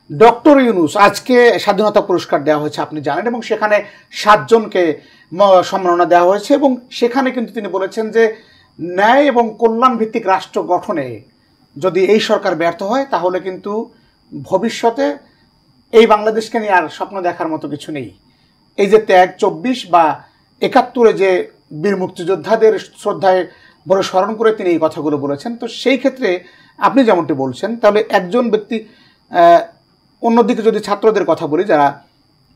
Doctor Yunus আজকে স্বাধীনতা পুরস্কার দেওয়া হয়েছে আপনি জানেন, এবং সেখানে 7 জনকে সম্মাননা দেওয়া হয়েছে, এবং সেখানে কিন্তু তিনি বলেছেন যে ন্যায় এবং কল্যাণ ভিত্তিক রাষ্ট্র গঠনে যদি এই সরকার ব্যর্থ হয় তাহলে কিন্তু ভবিষ্যতে এই বাংলাদেশকে নিয়ে আর স্বপ্ন দেখার মতো কিছু নেই। এই যে ত্যাগ 24 বা 71-এ যে বীর মুক্তিযোদ্ধাদের শ্রদ্ধায় বড় স্মরণ করে তিনি এই কথাগুলো বলেছেন। তো সেই ক্ষেত্রে আপনি যেমনটি বলছেন, তাহলে একজন ব্যক্তি, অন্যদিকে যদি ছাত্রদের কথা বলি যারা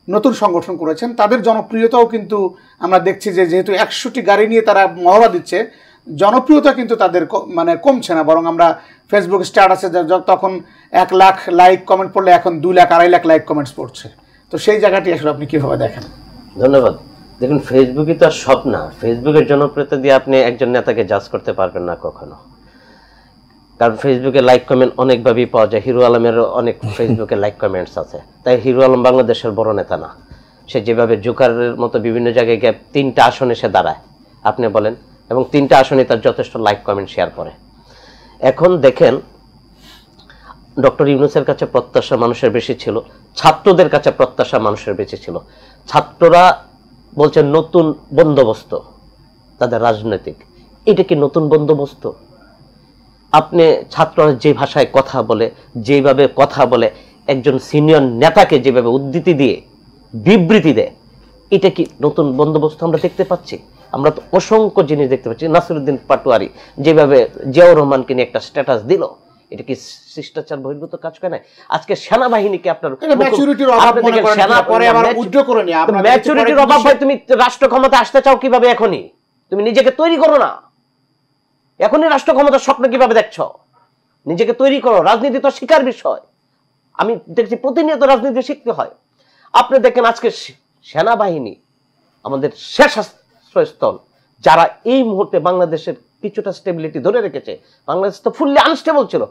নতুন সংগঠন করেছেন, তাদের জনপ্রিয়তাও কিন্তু আমরা দেখছি যে যেহেতু 100টি গাড়ি নিয়ে তারা মহড়া দিচ্ছে, জনপ্রিয়তা কিন্তু তাদের মানে কমছে না, বরং আমরা ফেসবুক স্ট্যাটাসে তখন 1 লাখ লাইক কমেন্ট পড়লে এখন 2 লাখ 2.5 লাখ লাইক কমেন্টস পড়ছে। তো সেই জায়গাটি আসলে আপনি কীভাবে দেখেন? ধন্যবাদ। দেখুন, ফেসবুকই তো আর সব না। ফেসবুকের জনপ্রিয়তা দিয়ে আপনি একজন নেতাকে জাজ করতে পারবেন না কখনো, কারণ ফেসবুকে লাইক কমেন্ট অনেকভাবেই পাওয়া যায়। হিরো আলমেরও অনেক ফেসবুকে লাইক কমেন্টস আছে, তাই হিরো আলম বাংলাদেশের বড় নেতা না। সে যেভাবে জোকারের মতো বিভিন্ন জায়গায় গিয়ে 3টা আসনে সে দাঁড়ায়, আপনি বলেন, এবং 3টা আসনে তার যথেষ্ট লাইক কমেন্ট শেয়ার করে। এখন দেখেন, ডক্টর ইউনূসের কাছে প্রত্যাশা মানুষের বেশি ছিল, ছাত্রদের কাছে প্রত্যাশা মানুষের বেশি ছিল। ছাত্ররা বলছে নতুন বন্দোবস্ত তাদের রাজনৈতিক। এটা কি নতুন বন্দোবস্ত? আপনি ছাত্ররা যে ভাষায় কথা বলে, যেভাবে কথা বলে, একজন সিনিয়র নেতাকে যেভাবে উদ্ধৃতি দিয়ে বিবৃতি দেয়, এটা কি নতুন বন্দোবস্ত আমরা দেখতে পাচ্ছি? আমরা তো অসংখ্য জিনিস দেখতে পাচ্ছি। নাসিরউদ্দিন পাটোয়ারি যেভাবে জিয়াউর রহমানকে নিয়ে একটা স্ট্যাটাস দিল, এটা কি শিষ্টাচার বহির্ভূত কাজ করে না? আজকে সেনাবাহিনীকে আপনার ম্যাচুরিটির অভাব মনে করেন, পরে আবার উইথড্র করে নিয়ে আপনারা ম্যাচুরিটির অভাব হয়। তুমি রাষ্ট্র ক্ষমতা আসতে চাও কিভাবে? এখনই তুমি নিজেকে তৈরি করো না। এখনই রাষ্ট্র ক্ষমতার স্বপ্ন কিভাবে দেখছো? নিজেকে তৈরি করো। রাজনীতি তো শিকার বিষয়। আমি দেখছি প্রতিনিয়ত রাজনীতি শিখতে হয়। আপনি দেখেন আজকে সেনাবাহিনী আমাদের শেষ আশ্রয়স্থল, যারা এই মুহূর্তে বাংলাদেশের কিছুটা স্টেবিলিটি ধরে রেখেছে। বাংলাদেশ তো ফুললি আনস্টেবল ছিল।